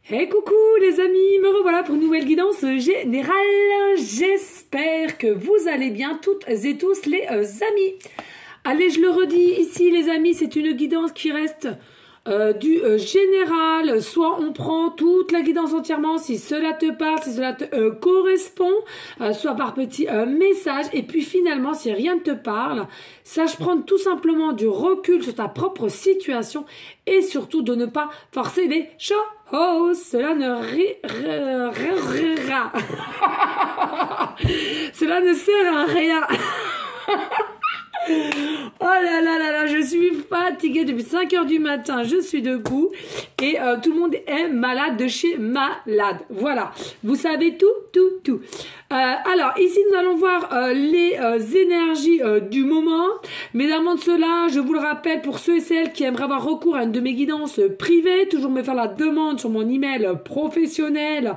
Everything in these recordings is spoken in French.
Hey coucou les amis, me revoilà pour une nouvelle guidance générale. J'espère que vous allez bien toutes et tous les amis. Allez, je le redis ici les amis, c'est une guidance qui reste du général. Soit on prend toute la guidance entièrement si cela te parle, si cela te correspond, soit par petit message. Et puis finalement, si rien ne te parle, sache prendre tout simplement du recul sur ta propre situation et surtout de ne pas forcer les choses. Cela ne cela ne sert à rien. Oh là là là là, je suis fatiguée depuis 5 h du matin, je suis debout et tout le monde est malade de chez malade. Voilà, vous savez tout. Alors ici nous allons voir les énergies du moment, mais avant de cela, je vous le rappelle pour ceux et celles qui aimeraient avoir recours à une de mes guidances privées, toujours me faire la demande sur mon email professionnel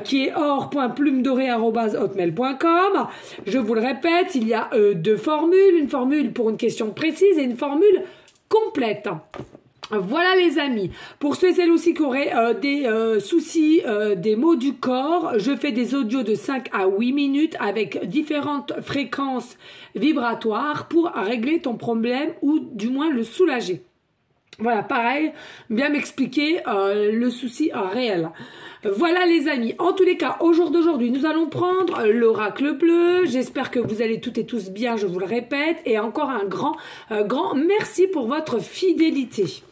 qui est or.plumedorée@hotmail.com. Je vous le répète, il y a deux formules, une formule pour une question précise et une formule complète. Voilà les amis, pour ceux et celles aussi qui auraient des soucis, des maux du corps, je fais des audios de 5 à 8 minutes avec différentes fréquences vibratoires pour régler ton problème ou du moins le soulager. Voilà, pareil, bien m'expliquer le souci réel. Voilà les amis, en tous les cas, au jour d'aujourd'hui, nous allons prendre l'oracle bleu. J'espère que vous allez toutes et tous bien, je vous le répète. Et encore un grand merci pour votre fidélité.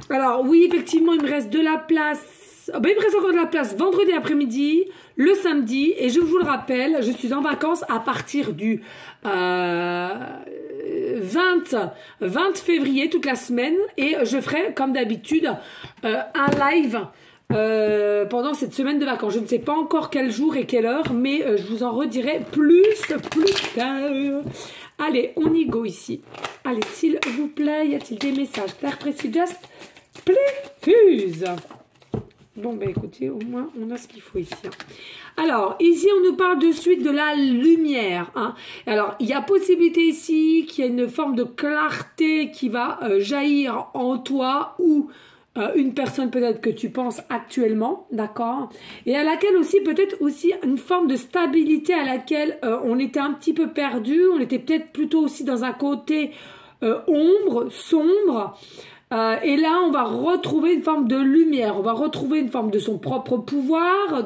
Alors oui, effectivement, il me reste de la place. Il me reste encore de la place vendredi après-midi, le samedi. Et je vous le rappelle, je suis en vacances à partir du 20 février, toute la semaine. Et je ferai, comme d'habitude, un live pendant cette semaine de vacances. Je ne sais pas encore quel jour et quelle heure, mais je vous en redirai plus tard. Allez, on y go ici. Allez, s'il vous plaît, y a-t-il des messages clairs, précis, just please. Bon, ben écoutez, au moins, on a ce qu'il faut ici. Alors, ici, on nous parle de suite de la lumière. Alors, il y a possibilité ici qu'il y ait une forme de clarté qui va jaillir en toi ou une personne peut-être que tu penses actuellement, d'accord? Et à laquelle aussi, peut-être aussi une forme de stabilité à laquelle on était un petit peu perdu. On était peut-être plutôt aussi dans un côté ombre, sombre. Et là, on va retrouver une forme de lumière, on va retrouver une forme de son propre pouvoir,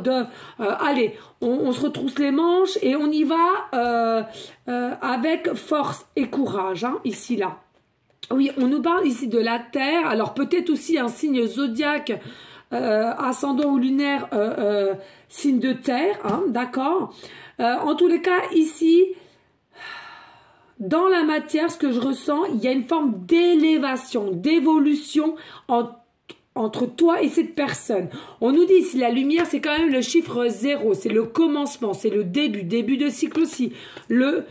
allez, on se retrousse les manches et on y va avec force et courage, ici, là. Oui, on nous parle ici de la Terre, alors peut-être aussi un signe zodiaque, ascendant ou lunaire, signe de Terre, d'accord. En tous les cas, ici, dans la matière, ce que je ressens, il y a une forme d'élévation, d'évolution entre toi et cette personne. On nous dit ici, la lumière, c'est quand même le chiffre 0, c'est le commencement, c'est le début de cycle aussi. Peut-être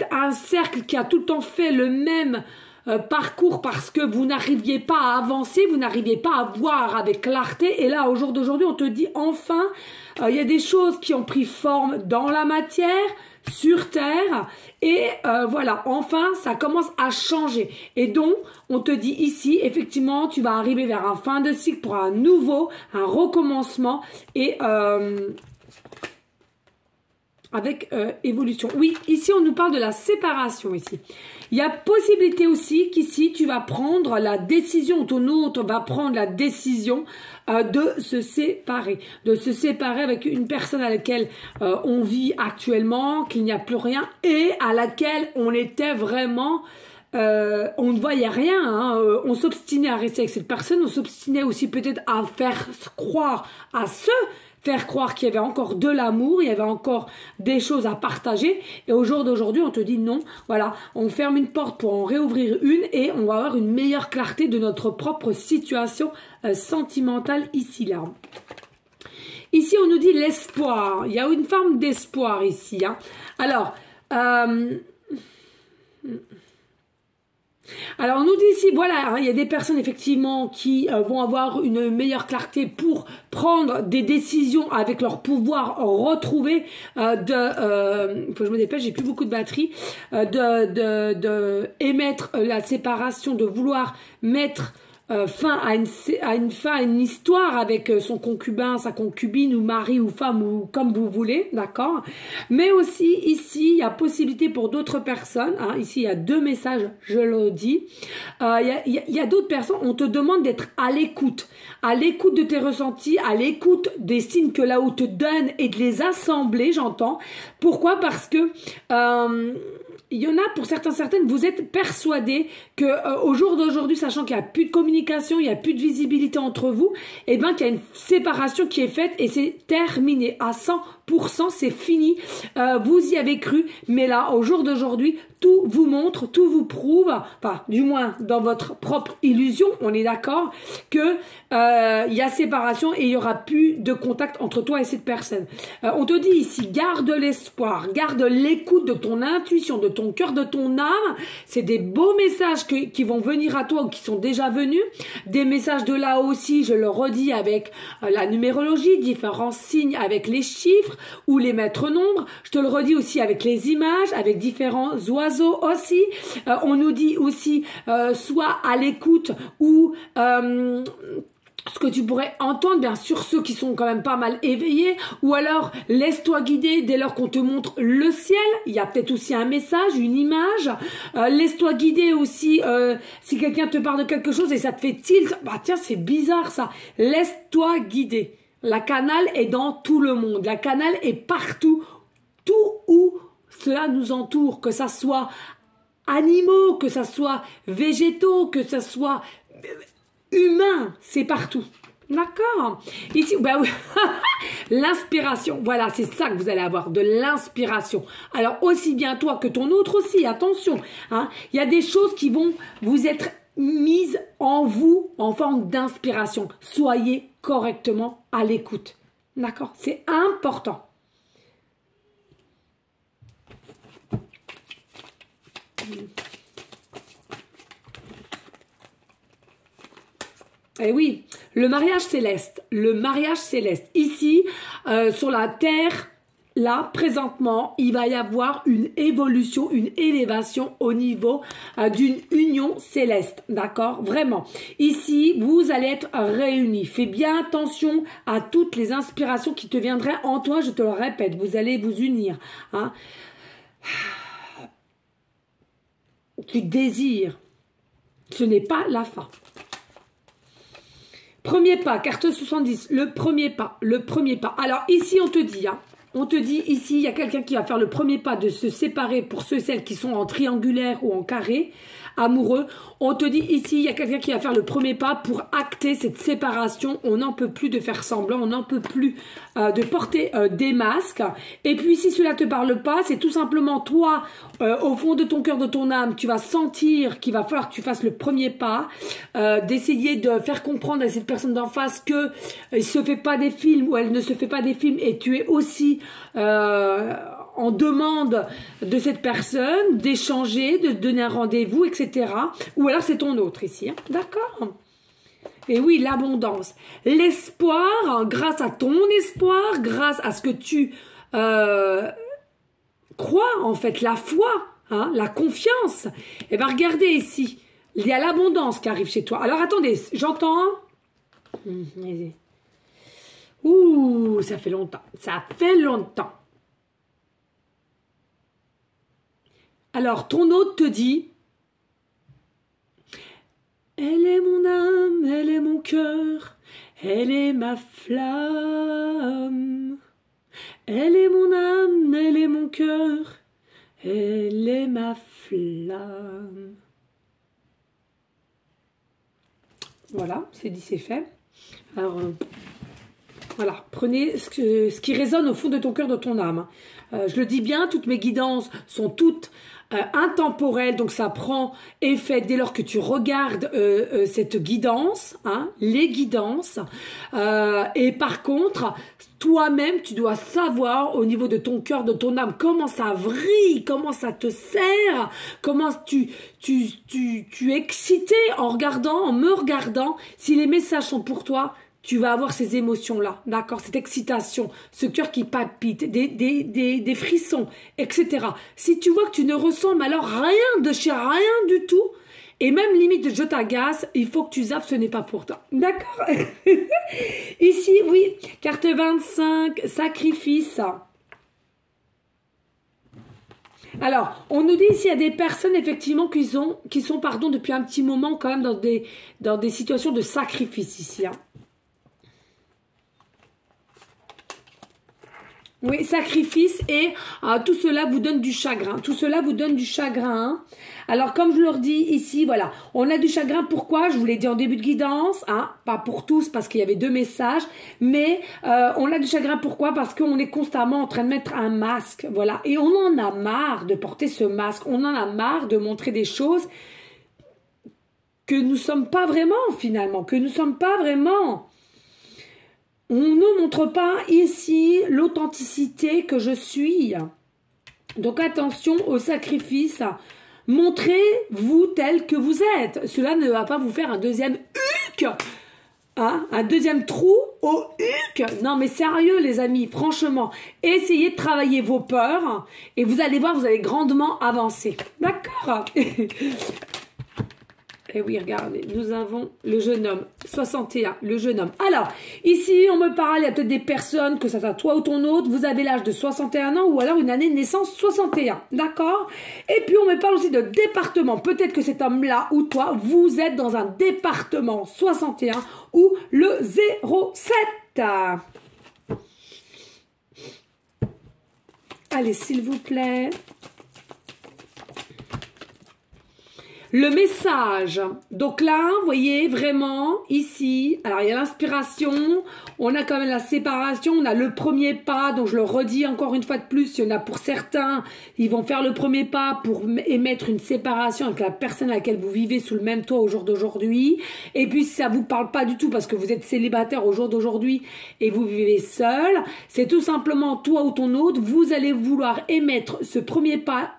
un cercle qui a tout le temps fait le même parcours parce que vous n'arriviez pas à avancer, vous n'arriviez pas à voir avec clarté. Et là, au jour d'aujourd'hui, on te dit enfin, il y a des choses qui ont pris forme dans la matière, sur Terre, et voilà, enfin, ça commence à changer. Et donc, on te dit ici, effectivement, tu vas arriver vers un fin de cycle pour un recommencement, et avec évolution. Oui, ici, on nous parle de la séparation, ici. Il y a possibilité aussi qu'ici, tu vas prendre la décision, ton autre va prendre la décision de se séparer avec une personne à laquelle on vit actuellement, qu'il n'y a plus rien, et à laquelle on était vraiment... on ne voyait rien, on s'obstinait à rester avec cette personne, on s'obstinait aussi peut-être à faire croire qu'il y avait encore de l'amour, il y avait encore des choses à partager. Et au jour d'aujourd'hui, on te dit non. Voilà, on ferme une porte pour en réouvrir une et on va avoir une meilleure clarté de notre propre situation sentimentale ici, là. Ici, on nous dit l'espoir. Il y a une forme d'espoir ici. Alors, Alors, on nous dit ici, voilà, hein, il y a des personnes effectivement qui vont avoir une meilleure clarté pour prendre des décisions avec leur pouvoir retrouvé faut que je me dépêche, j'ai plus beaucoup de batterie, de émettre la séparation, de vouloir mettre fin à une histoire avec son concubin, sa concubine ou mari ou femme ou comme vous voulez, d'accord. Mais aussi ici il y a possibilité pour d'autres personnes, hein, ici il y a 2 messages, je le dis, il y a d'autres personnes, on te demande d'être à l'écoute de tes ressentis, à l'écoute des signes que la haute te donne et de les assembler, j'entends. Pourquoi? Parce que il y en a pour certaines, vous êtes persuadés que au jour d'aujourd'hui, sachant qu'il n'y a plus de communication, il n'y a plus de visibilité entre vous, et bien qu'il y a une séparation qui est faite et c'est terminé à 100%, c'est fini. Vous y avez cru, mais là, au jour d'aujourd'hui, tout vous montre, tout vous prouve, enfin, du moins dans votre propre illusion, on est d'accord, que il y a séparation et il y aura plus de contact entre toi et cette personne. On te dit ici, garde l'espoir, garde l'écoute de ton intuition, de ton cœur, de ton âme. C'est des beaux messages qui vont venir à toi ou qui sont déjà venus. Des messages de là aussi, je le redis, avec la numérologie, différents signes avec les chiffres ou les maîtres nombres. Je te le redis aussi avec les images, avec différents oiseaux aussi. On nous dit aussi, soit à l'écoute ou ce que tu pourrais entendre, bien sûr, ceux qui sont quand même pas mal éveillés, ou alors laisse-toi guider dès lors qu'on te montre le ciel. Il y a peut-être aussi un message, une image. Laisse-toi guider aussi si quelqu'un te parle de quelque chose et ça te fait tilt. Bah tiens, c'est bizarre ça. Laisse-toi guider. La canale est dans tout le monde. La canale est partout, tout où cela nous entoure, que ça soit animaux, que ça soit végétaux, que ça soit humain, c'est partout. D'accord. Ici, bah oui. L'inspiration. Voilà, c'est ça que vous allez avoir, de l'inspiration. Alors, aussi bien toi que ton autre aussi, attention. Hein, il y a des choses qui vont vous être mises en vous en forme d'inspiration. Soyez correctement à l'écoute. D'accord. C'est important. Eh oui, le mariage céleste. Le mariage céleste. Ici, sur la terre, là, présentement, il va y avoir une évolution, une élévation au niveau d'une union céleste. D'accord? Vraiment. Ici, vous allez être réunis. Fais bien attention à toutes les inspirations qui te viendraient en toi. Je te le répète, vous allez vous unir. Hein? Tu désires. Ce n'est pas la fin. Premier pas, carte 70, le premier pas, le premier pas. Alors ici on te dit, hein, on te dit ici, il y a quelqu'un qui va faire le premier pas de se séparer pour ceux et celles qui sont en triangulaire ou en carré, amoureux. On te dit ici, il y a quelqu'un qui va faire le premier pas pour acter cette séparation. On n'en peut plus de faire semblant, on n'en peut plus de porter des masques. Et puis si cela ne te parle pas, c'est tout simplement toi, au fond de ton cœur, de ton âme, tu vas sentir qu'il va falloir que tu fasses le premier pas, d'essayer de faire comprendre à cette personne d'en face que il se fait pas des films ou elle ne se fait pas des films et tu es aussi en demande de cette personne, d'échanger, de donner un rendez-vous, etc. Ou alors c'est ton autre ici, hein. D'accord? Et oui, l'abondance. L'espoir, hein, grâce à ton espoir, grâce à ce que tu crois, en fait, la foi, hein, la confiance. Et bien, regardez ici, il y a l'abondance qui arrive chez toi. Alors, attendez, j'entends... Ouh, ça fait longtemps. Ça fait longtemps. Alors, ton hôte te dit, elle est mon âme, elle est mon cœur, elle est ma flamme. Elle est mon âme, elle est mon cœur, elle est ma flamme. Voilà, c'est dit, c'est fait. Alors, voilà, prenez ce qui résonne au fond de ton cœur, de ton âme. Je le dis bien, toutes mes guidances sont toutes intemporel, donc ça prend effet dès lors que tu regardes cette guidance, hein, les guidances. Et par contre, toi-même, tu dois savoir au niveau de ton cœur, de ton âme, comment ça vrille, comment ça te sert, comment tu es excité en regardant, en me regardant. Si les messages sont pour toi, tu vas avoir ces émotions-là, d'accord? Cette excitation, ce cœur qui palpite, des frissons, etc. Si tu vois que tu ne ressens, mais alors rien de chez rien du tout, et même limite je t'agace, il faut que tu zappes, ce n'est pas pour toi. D'accord? Ici, oui, carte 25, sacrifice. Alors, on nous dit ici, il y a des personnes effectivement qui sont depuis un petit moment quand même dans des situations de sacrifice ici, hein. Oui, sacrifice et tout cela vous donne du chagrin. Tout cela vous donne du chagrin. Alors, comme je leur dis ici, voilà, on a du chagrin. Pourquoi? Je vous l'ai dit en début de guidance, hein, pas pour tous parce qu'il y avait 2 messages, mais on a du chagrin. Pourquoi? Parce qu'on est constamment en train de mettre un masque, voilà. Et on en a marre de porter ce masque. On en a marre de montrer des choses que nous sommes pas vraiment finalement, que nous sommes pas vraiment. On ne montre pas ici l'authenticité que je suis. Donc attention au sacrifice. Montrez-vous tel que vous êtes. Cela ne va pas vous faire un deuxième huc. Hein, un deuxième trou au huc. Non mais sérieux les amis, franchement. Essayez de travailler vos peurs et vous allez voir, vous allez grandement avancer. D'accord? Et oui, regardez, nous avons le jeune homme, 61, le jeune homme. Alors, ici, on me parle, il y a peut-être des personnes, que ça soit toi ou ton autre, vous avez l'âge de 61 ans ou alors une année de naissance 61, d'accord? Et puis, on me parle aussi de département. Peut-être que cet homme-là ou toi, vous êtes dans un département 61 ou le 07. Allez, s'il vous plaît. Le message, donc là, vous voyez vraiment ici, alors il y a l'inspiration, on a quand même la séparation, on a le premier pas, donc je le redis encore une fois de plus, il y en a pour certains, ils vont faire le premier pas pour émettre une séparation avec la personne à laquelle vous vivez sous le même toit au jour d'aujourd'hui, et puis si ça vous parle pas du tout parce que vous êtes célibataire au jour d'aujourd'hui et vous vivez seul, c'est tout simplement toi ou ton autre, vous allez vouloir émettre ce premier pas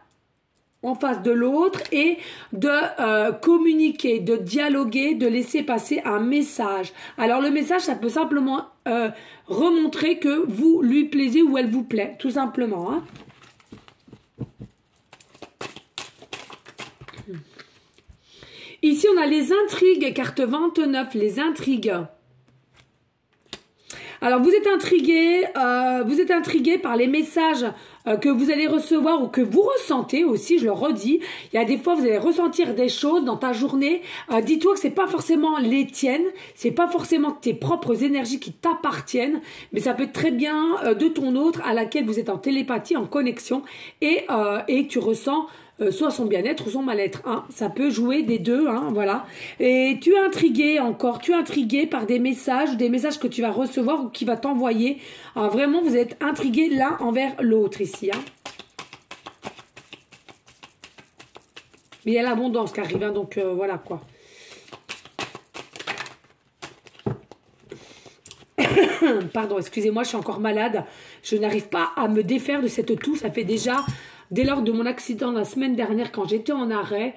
en face de l'autre et de communiquer, de dialoguer, de laisser passer un message. Alors le message, ça peut simplement remontrer que vous lui plaisez ou elle vous plaît, tout simplement. Hein. Ici, on a les intrigues, carte 29, les intrigues. Alors, vous êtes intrigué par les messages que vous allez recevoir ou que vous ressentez aussi, je le redis. Il y a des fois, vous allez ressentir des choses dans ta journée. Dis-toi que c'est pas forcément les tiennes, c'est pas forcément tes propres énergies qui t'appartiennent, mais ça peut être très bien de ton autre à laquelle vous êtes en télépathie, en connexion, et tu ressens soit son bien-être ou son mal-être. Hein. Ça peut jouer des deux, hein, voilà. Et tu es intrigué encore, tu es intrigué par des messages que tu vas recevoir ou qui va t'envoyer. Vraiment, vous êtes intrigué l'un envers l'autre ici. Hein. Mais il y a l'abondance qui arrive, hein, donc voilà quoi. Pardon, excusez-moi, je suis encore malade. Je n'arrive pas à me défaire de cette toux. Ça fait déjà... Dès lors de mon accident la semaine dernière, quand j'étais en arrêt,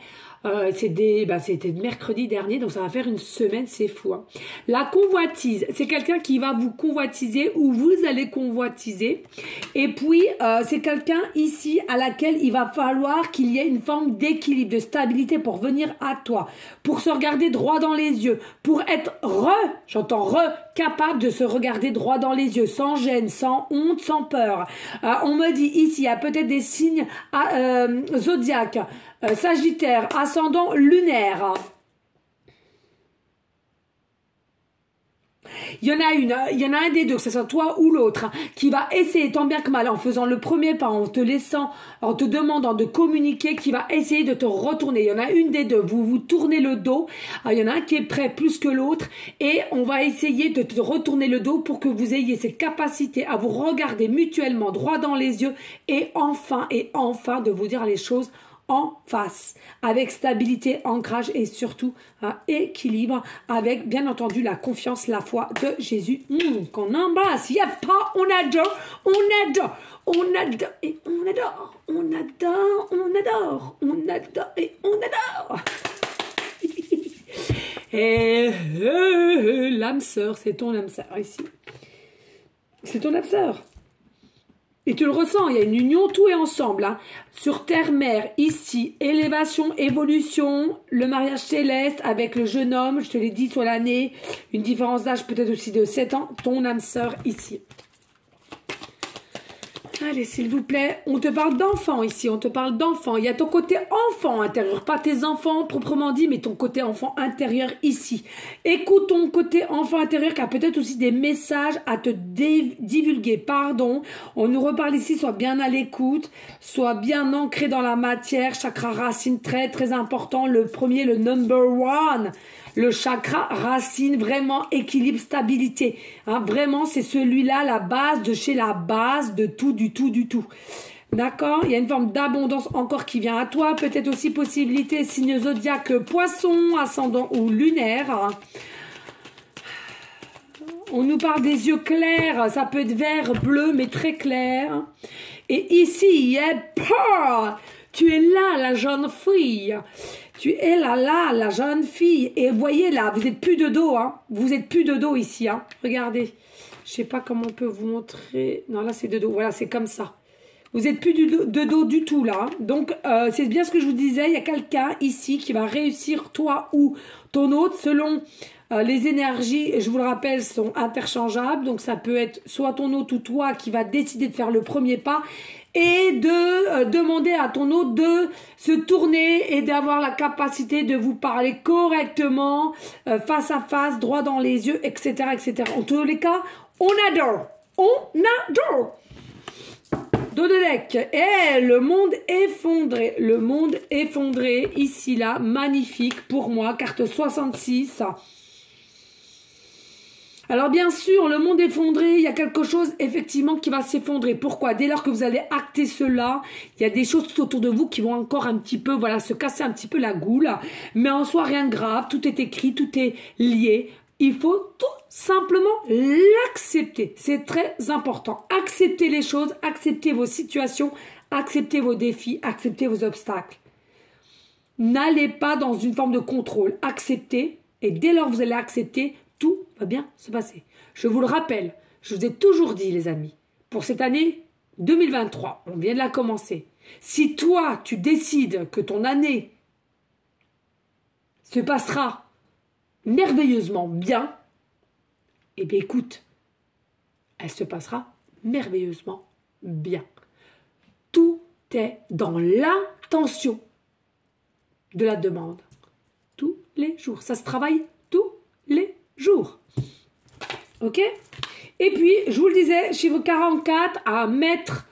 c'était mercredi dernier, donc ça va faire une semaine, c'est fou. Hein. La convoitise, c'est quelqu'un qui va vous convoitiser ou vous allez convoitiser. Et puis, c'est quelqu'un ici à laquelle il va falloir qu'il y ait une forme d'équilibre, de stabilité pour venir à toi, pour se regarder droit dans les yeux, pour être capable de se regarder droit dans les yeux, sans gêne, sans honte, sans peur. On me dit ici, il y a peut-être des signes zodiaques, Sagittaire, ascendant lunaire. Il y en a un des deux, que ce soit toi ou l'autre, qui va essayer tant bien que mal en faisant le premier pas, en te demandant de communiquer, qui va essayer de te retourner. Il y en a une des deux, vous vous tournez le dos, il y en a un qui est prêt plus que l'autre et on va essayer de te retourner le dos pour que vous ayez cette capacité à vous regarder mutuellement droit dans les yeux et enfin de vous dire les choses en face, avec stabilité, ancrage et surtout un équilibre, avec bien entendu la confiance, la foi de Jésus qu'on embrasse. Il n'y a pas, on adore, on adore, on adore et on adore, on adore, on adore, on adore et on adore. Et l'âme sœur, c'est ton âme sœur ici. C'est ton âme sœur. Et tu le ressens, il y a une union, tout est ensemble. Hein. Sur terre-mère, ici, élévation, évolution, le mariage céleste avec le jeune homme, je te l'ai dit sur l'année, une différence d'âge peut-être aussi de 7 ans, ton âme sœur ici. Allez, s'il vous plaît, on te parle d'enfant ici, on te parle d'enfant. Il y a ton côté enfant intérieur, pas tes enfants proprement dit, mais ton côté enfant intérieur ici. Écoute ton côté enfant intérieur qui a peut-être aussi des messages à te divulguer. Pardon, on nous reparle ici, sois bien à l'écoute, sois bien ancré dans la matière. Chakra racine très très important. Le premier, le number one. Le chakra racine, vraiment équilibre, stabilité. Hein, vraiment, c'est celui-là, la base de chez la base de tout, du tout, du tout. D'accord? Il y a une forme d'abondance encore qui vient à toi. Peut-être aussi possibilité, signe zodiaque, poisson, ascendant ou lunaire. On nous parle des yeux clairs. Ça peut être vert, bleu, mais très clair. Et ici, il y a peur. Tu es là, la jeune fille. Tu es là, la jeune fille. Et voyez là, vous n'êtes plus de dos. Hein. Vous n'êtes plus de dos ici. Hein. Regardez. Je ne sais pas comment on peut vous montrer. Non, là, c'est de dos. Voilà, c'est comme ça. Vous n'êtes plus de dos du tout là. Donc, c'est bien ce que je vous disais. Il y a quelqu'un ici qui va réussir, toi ou ton autre, selon les énergies, je vous le rappelle, sont interchangeables. Donc, ça peut être soit ton autre ou toi qui va décider de faire le premier pas. Et de demander à ton autre de se tourner et d'avoir la capacité de vous parler correctement, face à face, droit dans les yeux, etc., etc. En tous les cas, on adore. On adore. Dos de deck. Et le monde effondré. Le monde effondré, ici, là, magnifique pour moi. Carte 66. Alors bien sûr, le monde effondré, il y a quelque chose effectivement qui va s'effondrer. Pourquoi? Dès lors que vous allez acter cela, il y a des choses tout autour de vous qui vont encore un petit peu, voilà, se casser un petit peu la goule. Mais en soi, rien de grave, tout est écrit, tout est lié. Il faut tout simplement l'accepter. C'est très important. Acceptez les choses, acceptez vos situations, acceptez vos défis, acceptez vos obstacles. N'allez pas dans une forme de contrôle. Acceptez, et dès lors que vous allez accepter, tout va bien se passer. Je vous le rappelle, je vous ai toujours dit, les amis, pour cette année 2023, on vient de la commencer. Si toi, tu décides que ton année se passera merveilleusement bien, eh bien écoute, elle se passera merveilleusement bien. Tout est dans l'intention de la demande. Tous les jours. Ça se travaille tous les jours. Ok? Et puis, je vous le disais, chiffre 44 à mettre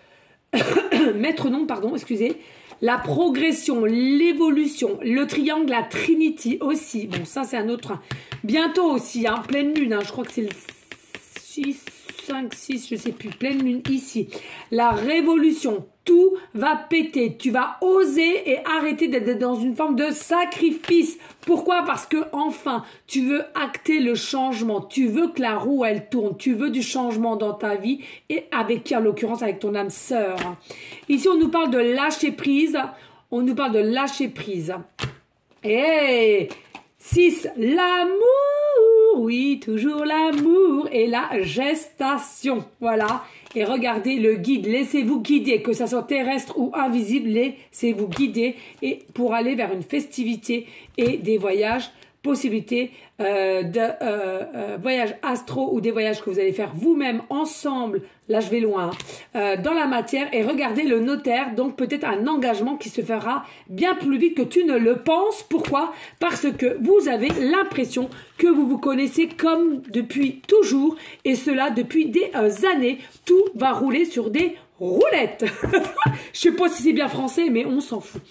la progression, l'évolution, le triangle, la Trinity aussi. Bon, ça, c'est un autre. Bientôt aussi, hein, pleine lune, hein, je crois que c'est le 6, 5, 6, je sais plus, pleine lune ici. La révolution, tout va péter. Tu vas oser et arrêter d'être dans une forme de sacrifice. Pourquoi? Parce que enfin, tu veux acter le changement. Tu veux que la roue, elle tourne. Tu veux du changement dans ta vie et avec qui, en l'occurrence, avec ton âme sœur. Ici, on nous parle de lâcher prise. On nous parle de lâcher prise. Et 6, l'amour. Oui, toujours l'amour et la gestation. Voilà. Et regardez le guide. Laissez-vous guider, que ça soit terrestre ou invisible. Laissez-vous guider et pour aller vers une festivité et des voyages, possibilités de voyages astro ou des voyages que vous allez faire vous-même ensemble. Là, je vais loin. Dans la matière. Et regardez le notaire. Donc, peut-être un engagement qui se fera bien plus vite que tu ne le penses. Pourquoi? Parce que vous avez l'impression que vous vous connaissez comme depuis toujours. Et cela depuis des années. Tout va rouler sur des roulettes. Je sais pas si c'est bien français, mais on s'en fout.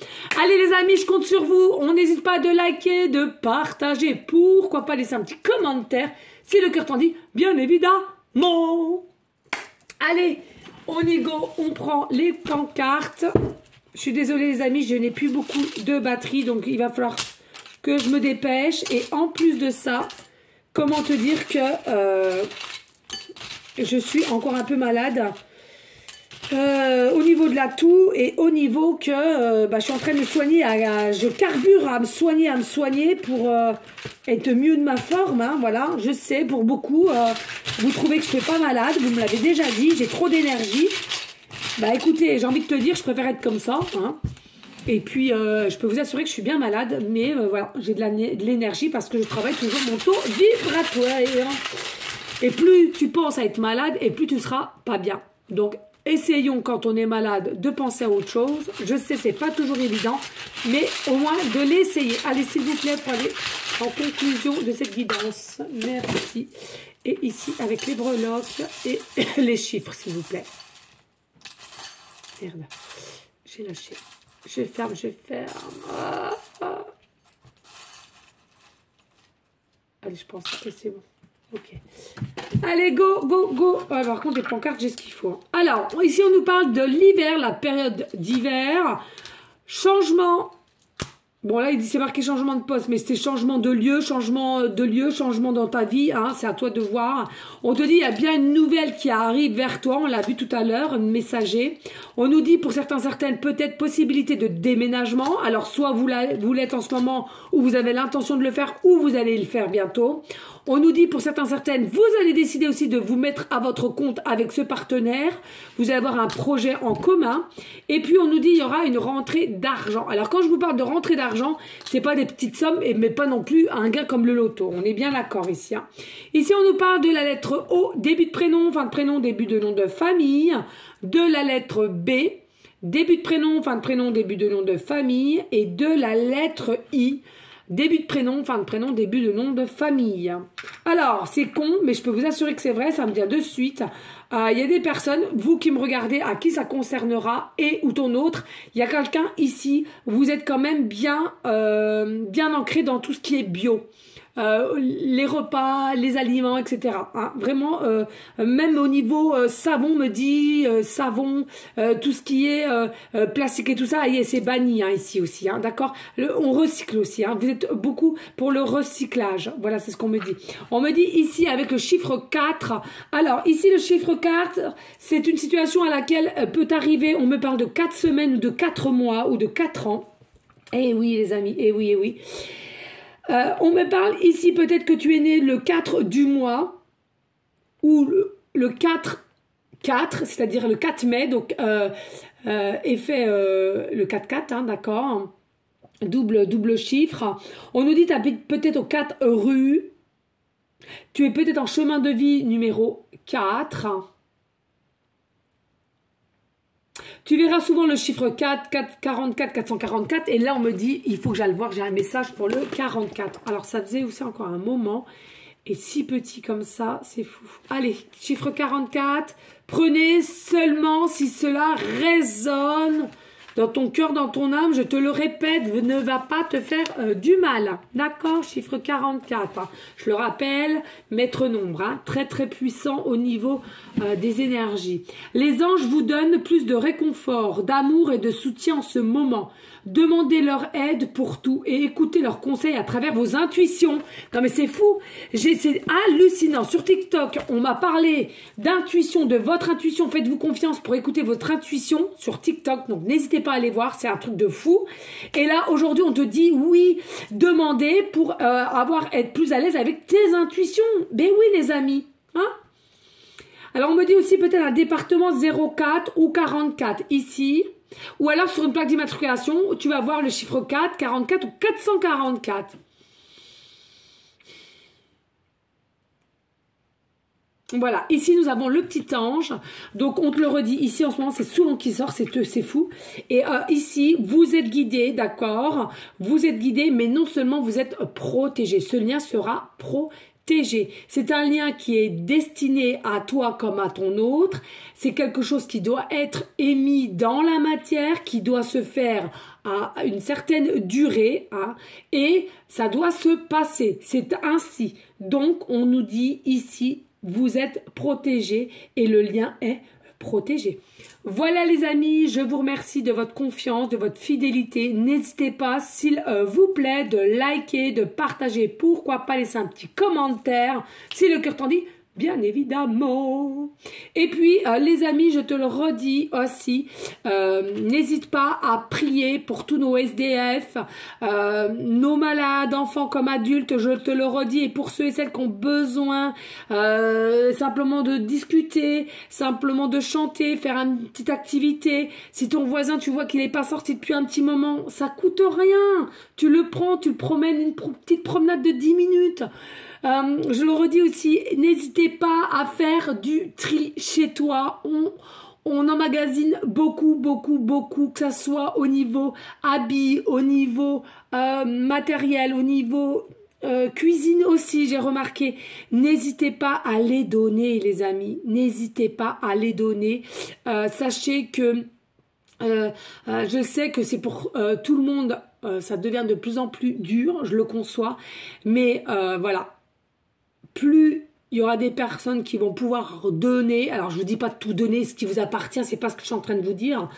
Allez les amis, je compte sur vous. On n'hésite pas de liker, de partager. Pourquoi pas laisser un petit commentaire si le cœur t'en dit, bien évidemment. Allez, on y go, on prend les pancartes. Je suis désolée les amis, je n'ai plus beaucoup de batterie, donc il va falloir que je me dépêche. Et en plus de ça, comment te dire que je suis encore un peu malade au niveau de la toux et au niveau que je suis en train de me soigner, je carbure à me soigner pour être mieux de ma forme, hein, voilà, je sais, pour beaucoup, vous trouvez que je ne suis pas malade, vous me l'avez déjà dit, j'ai trop d'énergie. Bah écoutez, j'ai envie de te dire, je préfère être comme ça, hein. Et puis je peux vous assurer que je suis bien malade, mais voilà, j'ai de l'énergie parce que je travaille toujours mon taux vibratoire. Et plus tu penses à être malade, et plus tu seras pas bien. Donc essayons quand on est malade de penser à autre chose. Je sais, c'est pas toujours évident, mais au moins de l'essayer. Allez, s'il vous plaît, pour aller en conclusion de cette guidance. Merci. Et ici, avec les breloques et les chiffres, s'il vous plaît. Merde, j'ai lâché. Je ferme. Allez, je pense que c'est bon. Ok. Allez, go. Par contre, les pancartes, j'ai ce qu'il faut. Alors, ici, on nous parle de l'hiver, la période d'hiver. Changement. Bon, là, il dit c'est marqué changement de poste, mais c'était changement de lieu, changement dans ta vie. Hein, c'est à toi de voir. On te dit, il y a bien une nouvelle qui arrive vers toi. On l'a vu tout à l'heure, un messager. On nous dit, pour certaines, peut-être possibilité de déménagement. Alors, soit vous l'êtes en ce moment, ou vous avez l'intention de le faire, ou vous allez le faire bientôt. On nous dit, pour certaines, vous allez décider aussi de vous mettre à votre compte avec ce partenaire. Vous allez avoir un projet en commun. Et puis, on nous dit, il y aura une rentrée d'argent. Alors, quand je vous parle de rentrée d'argent, c'est pas des petites sommes, mais pas non plus un gain comme le loto. On est bien d'accord ici. Hein. Ici, on nous parle de la lettre O, début de prénom, fin de prénom, début de nom de famille. De la lettre B, début de prénom, fin de prénom, début de nom de famille. Et de la lettre I, début de prénom, fin de prénom, début de nom de famille. Alors, c'est con, mais je peux vous assurer que c'est vrai, ça me vient de suite. Il y a des personnes, vous qui me regardez, à qui ça concernera, et ou ton autre, il y a quelqu'un ici, vous êtes quand même bien ancré dans tout ce qui est bio. Les repas, les aliments, etc. Hein, vraiment, même au niveau savon, me dit, savon, tout ce qui est plastique et tout ça, c'est banni hein, ici aussi, hein, d'accord. On recycle aussi, hein, vous êtes beaucoup pour le recyclage, voilà, c'est ce qu'on me dit. On me dit ici avec le chiffre 4, alors ici le chiffre 4, c'est une situation à laquelle peut arriver, on me parle de 4 semaines ou de 4 mois ou de 4 ans. Eh oui les amis, eh oui. On me parle ici peut-être que tu es né le 4 du mois ou le 4, c'est-à-dire le 4 mai, donc effet le 4-4, hein, d'accord, double chiffre. On nous dit tu habites peut-être au 4 rue, tu es peut-être en chemin de vie numéro 4. Tu verras souvent le chiffre 4, 44, 444. Et là, on me dit, il faut que j'aille voir, j'ai un message pour le 44. Alors, ça faisait aussi encore un moment. Et si petit comme ça, c'est fou. Allez, chiffre 44. Prenez seulement si cela résonne dans ton cœur, dans ton âme. Je te le répète, ne va pas te faire du mal. D'accord, chiffre 44. Hein. Je le rappelle, maître nombre. Hein, très, très puissant au niveau des énergies. Les anges vous donnent plus de réconfort, d'amour et de soutien en ce moment. Demandez leur aide pour tout et écoutez leurs conseils à travers vos intuitions. Non mais c'est fou, c'est hallucinant. Sur TikTok, on m'a parlé d'intuition, de votre intuition. Faites-vous confiance pour écouter votre intuition sur TikTok. Donc n'hésitez pas à aller voir, c'est un truc de fou. Et là, aujourd'hui, on te dit oui, demandez pour être plus à l'aise avec tes intuitions. Ben oui les amis, hein. Alors on me dit aussi peut-être un département 04 ou 44 ici. Ou alors sur une plaque d'immatriculation, tu vas voir le chiffre 4, 44 ou 444. Voilà, ici nous avons le petit ange. Donc on te le redit, ici en ce moment c'est souvent qui sort, c'est fou. Et ici, vous êtes guidé, d'accord. Vous êtes guidé, mais non seulement vous êtes protégé. Ce lien sera protégé. C'est un lien qui est destiné à toi comme à ton autre. C'est quelque chose qui doit être émis dans la matière, qui doit se faire à une certaine durée, hein, et ça doit se passer. C'est ainsi. Donc, on nous dit ici, vous êtes protégé et le lien est protégé. Voilà les amis, je vous remercie de votre confiance, de votre fidélité. N'hésitez pas, s'il vous plaît, de liker, de partager. Pourquoi pas laisser un petit commentaire. Si le cœur t'en dit, bien évidemment. Et puis, les amis, je te le redis aussi, n'hésite pas à prier pour tous nos SDF, nos malades, enfants comme adultes, je te le redis, et pour ceux et celles qui ont besoin simplement de discuter, simplement de chanter, faire une petite activité. Si ton voisin, tu vois qu'il n'est pas sorti depuis un petit moment, ça coûte rien. Tu le prends, tu le promènes une petite promenade de 10 minutes. Je le redis aussi, n'hésitez pas à faire du tri chez toi. On emmagasine beaucoup, que ça soit au niveau habits, au niveau matériel, au niveau cuisine aussi, j'ai remarqué. N'hésitez pas à les donner, les amis. N'hésitez pas à les donner. Sachez que je sais que c'est pour tout le monde, ça devient de plus en plus dur, je le conçois. Mais voilà. Plus il y aura des personnes qui vont pouvoir donner, alors je ne vous dis pas de tout donner, ce qui vous appartient, c'est pas ce que je suis en train de vous dire,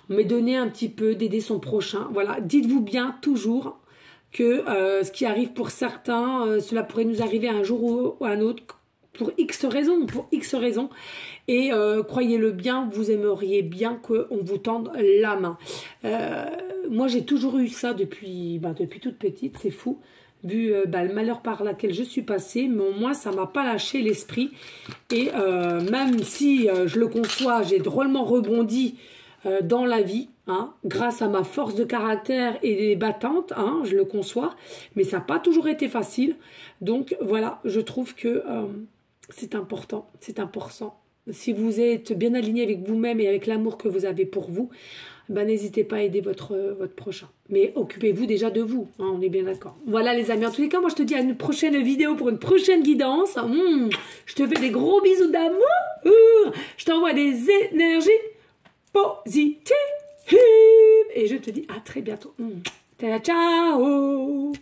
mais donner un petit peu, d'aider son prochain. Voilà, dites-vous bien toujours que ce qui arrive pour certains, cela pourrait nous arriver un jour ou un autre, pour X raisons, et croyez-le bien, vous aimeriez bien qu'on vous tende la main. Moi, j'ai toujours eu ça depuis toute petite, c'est fou. Vu le malheur par lequel je suis passée, mais au moins ça m'a pas lâché l'esprit, et même si je le conçois, j'ai drôlement rebondi dans la vie, hein, grâce à ma force de caractère et battante, hein, je le conçois, mais ça n'a pas toujours été facile. Donc voilà, je trouve que c'est important, si vous êtes bien aligné avec vous-même et avec l'amour que vous avez pour vous, ben, n'hésitez pas à aider votre prochain. Mais occupez-vous déjà de vous, hein, on est bien d'accord. Voilà les amis, en tous les cas, moi je te dis à une prochaine vidéo pour une prochaine guidance. Je te fais des gros bisous d'amour. Je t'envoie des énergies positives. Et je te dis à très bientôt. Ciao.